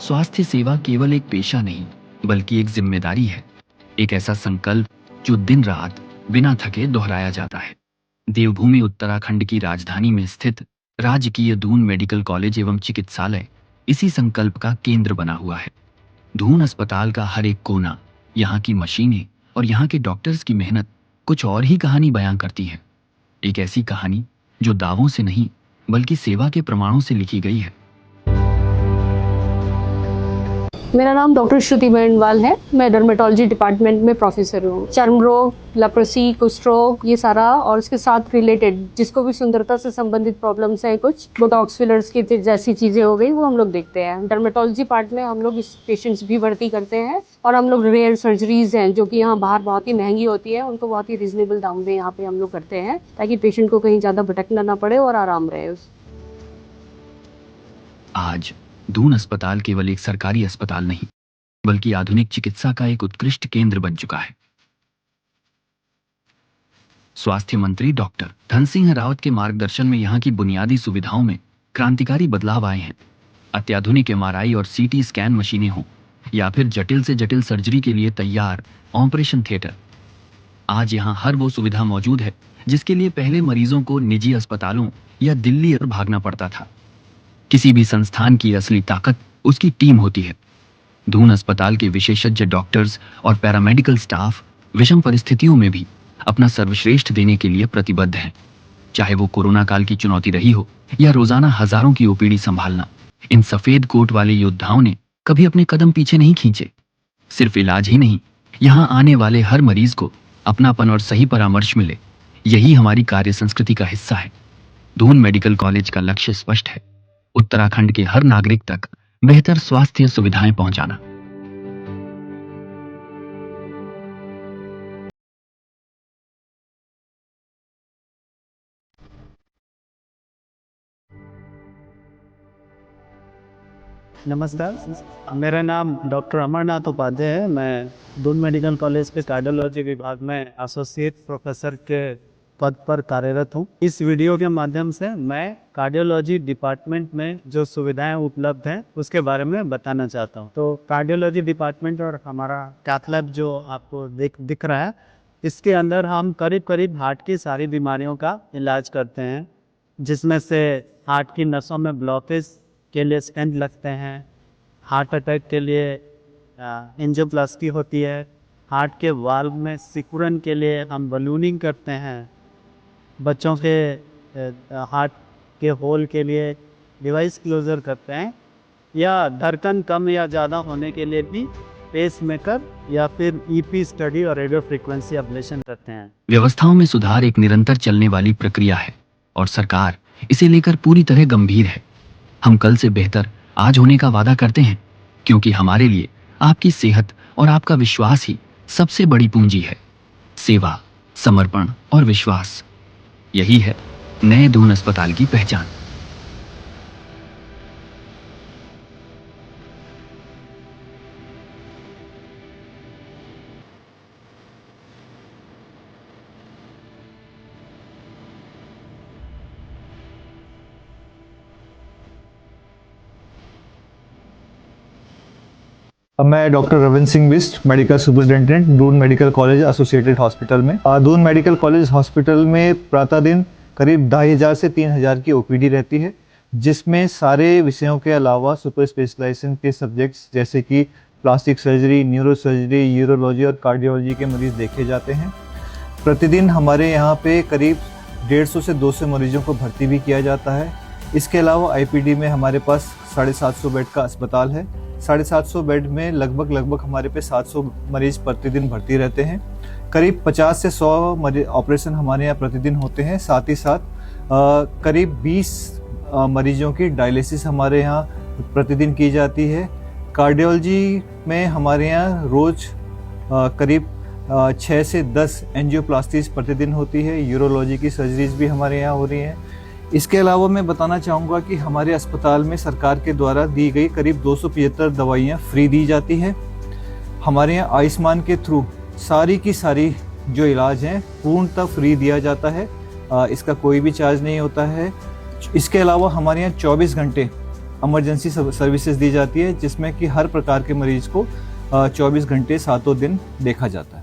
स्वास्थ्य सेवा केवल एक पेशा नहीं, बल्कि एक जिम्मेदारी है। एक ऐसा संकल्प जो दिन रात बिना थके दोहराया जाता है। देवभूमि उत्तराखंड की राजधानी में स्थित राजकीय दून मेडिकल कॉलेज एवं चिकित्सालय इसी संकल्प का केंद्र बना हुआ है। दून अस्पताल का हर एक कोना, यहाँ की मशीनें और यहाँ के डॉक्टर्स की मेहनत कुछ और ही कहानी बयां करती है। एक ऐसी कहानी जो दावों से नहीं, बल्कि सेवा के प्रमाणों से लिखी गई है। मेरा नाम डॉक्टर श्रुति बेंडवाल है। मैं डर्मेटोलॉजी डिपार्टमेंट में प्रोफेसर हूँ। चर्म रोग, लेप्रोसी, कुष्ठ रोग, ये सारा और इसके साथ रिलेटेड जिसको भी सुंदरता से संबंधित प्रॉब्लम्स हैं, कुछ बोटॉक्स फिलर्स की जैसी चीज़ें हो गई, वो हम लोग देखते हैं। डर्मेटोलॉजी पार्ट में हम लोग इस पेशेंट्स भी भर्ती करते हैं और हम लोग रेयर सर्जरीज हैं जो कि यहाँ बाहर बहुत ही महंगी होती है, उनको बहुत ही रिजनेबल दाम में यहाँ पे हम लोग करते हैं ताकि पेशेंट को कहीं ज़्यादा भटकना ना पड़े और आराम रहे। आज दून अस्पताल केवल एक सरकारी अस्पताल नहीं, बल्कि आधुनिक चिकित्सा का एक उत्कृष्ट केंद्र बन चुका है। स्वास्थ्य मंत्री डॉक्टर धन सिंह रावत के मार्गदर्शन में यहाँ की बुनियादी सुविधाओं में क्रांतिकारी बदलाव आए हैं। अत्याधुनिक एमआरआई और सीटी स्कैन मशीनें हों या फिर जटिल से जटिल सर्जरी के लिए तैयार ऑपरेशन थिएटर, आज यहाँ हर वो सुविधा मौजूद है जिसके लिए पहले मरीजों को निजी अस्पतालों या दिल्ली भागना पड़ता था। किसी भी संस्थान की असली ताकत उसकी टीम होती है। दून अस्पताल के विशेषज्ञ डॉक्टर्स और पैरामेडिकल स्टाफ विषम परिस्थितियों में भी अपना सर्वश्रेष्ठ देने के लिए प्रतिबद्ध हैं। चाहे वो कोरोना काल की चुनौती रही हो या रोजाना हजारों की ओपीडी संभालना, इन सफेद कोट वाले योद्धाओं ने कभी अपने कदम पीछे नहीं खींचे। सिर्फ इलाज ही नहीं, यहाँ आने वाले हर मरीज को अपनापन और सही परामर्श मिले, यही हमारी कार्य संस्कृति का हिस्सा है। दून मेडिकल कॉलेज का लक्ष्य स्पष्ट है, उत्तराखंड के हर नागरिक तक बेहतर स्वास्थ्य सुविधाएं पहुंचाना। नमस्कार, मेरा नाम डॉक्टर अमरनाथ उपाध्याय है। मैं दून मेडिकल कॉलेज के कार्डियोलॉजी विभाग में एसोसिएट प्रोफेसर के पद पर कार्यरत हूँ। इस वीडियो के माध्यम से मैं कार्डियोलॉजी डिपार्टमेंट में जो सुविधाएं उपलब्ध हैं उसके बारे में बताना चाहता हूँ। तो कार्डियोलॉजी डिपार्टमेंट और हमारा कैथ लैब जो आपको दिख रहा है, इसके अंदर हम करीब करीब हार्ट की सारी बीमारियों का इलाज करते हैं, जिसमें से हार्ट की नसों में ब्लॉकेज के लिए स्टेंट लगते हैं, हार्ट अटैक के लिए एंजियोप्लास्टी होती है, हार्ट के वाल्व में सिकुड़न के लिए हम बलूनिंग करते हैं, बच्चों के हार्ट के होल के लिए डिवाइस क्लोजर करते हैं, या धड़कन कम या ज़्यादा होने के लिए भी पेस मेकर या फिर ईपी स्टडी और रेडियो फ्रीक्वेंसी एब्लेशन करते हैं। व्यवस्थाओं में सुधार एक निरंतर चलने वाली प्रक्रिया है और सरकार इसे लेकर पूरी तरह गंभीर है। हम कल से बेहतर आज होने का वादा करते हैं, क्योंकि हमारे लिए आपकी सेहत और आपका विश्वास ही सबसे बड़ी पूंजी है। सेवा, समर्पण और विश्वास, यही है नए दून अस्पताल की पहचान। मैं doctor Ravindra Singh Bisht, medical superintendent, Doon medical college associated hospital में। दून मेडिकल कॉलेज हॉस्पिटल में प्रातः दिन करीब 2500 से 3000 की ओपीडी रहती है, जिसमें सारे विषयों के अलावा सुपर स्पेशलाइजेशन के सब्जेक्ट्स जैसे कि plastic surgery, neuro surgery, urology और कार्डियोलॉजी के मरीज देखे जाते हैं। प्रतिदिन हमारे यहाँ पे करीब 150 से 200 मरीजों को भर्ती भी किया जाता है। इसके अलावा आईपीडी में हमारे पास 750 बेड का अस्पताल है। 750 बेड में लगभग हमारे पे 700 मरीज प्रतिदिन भर्ती रहते हैं। करीब 50 से 100 ऑपरेशन हमारे यहाँ प्रतिदिन होते हैं। साथ ही साथ करीब 20 मरीजों की डायलिसिस हमारे यहाँ प्रतिदिन की जाती है। कार्डियोलॉजी में हमारे यहाँ रोज करीब 6 से 10 एंजियोप्लास्टीज प्रतिदिन होती है। यूरोलॉजी की सर्जरीज भी हमारे यहाँ हो रही हैं। इसके अलावा मैं बताना चाहूँगा कि हमारे अस्पताल में सरकार के द्वारा दी गई करीब 275 दवाइयाँ फ्री दी जाती हैं। हमारे यहाँ आयुष्मान के थ्रू सारी की सारी जो इलाज हैं पूर्णतः फ्री दिया जाता है, इसका कोई भी चार्ज नहीं होता है। इसके अलावा हमारे यहाँ 24 घंटे इमरजेंसी सर्विसेज दी जाती है, जिसमें कि हर प्रकार के मरीज को 24 घंटे 7 दिन देखा जाता है।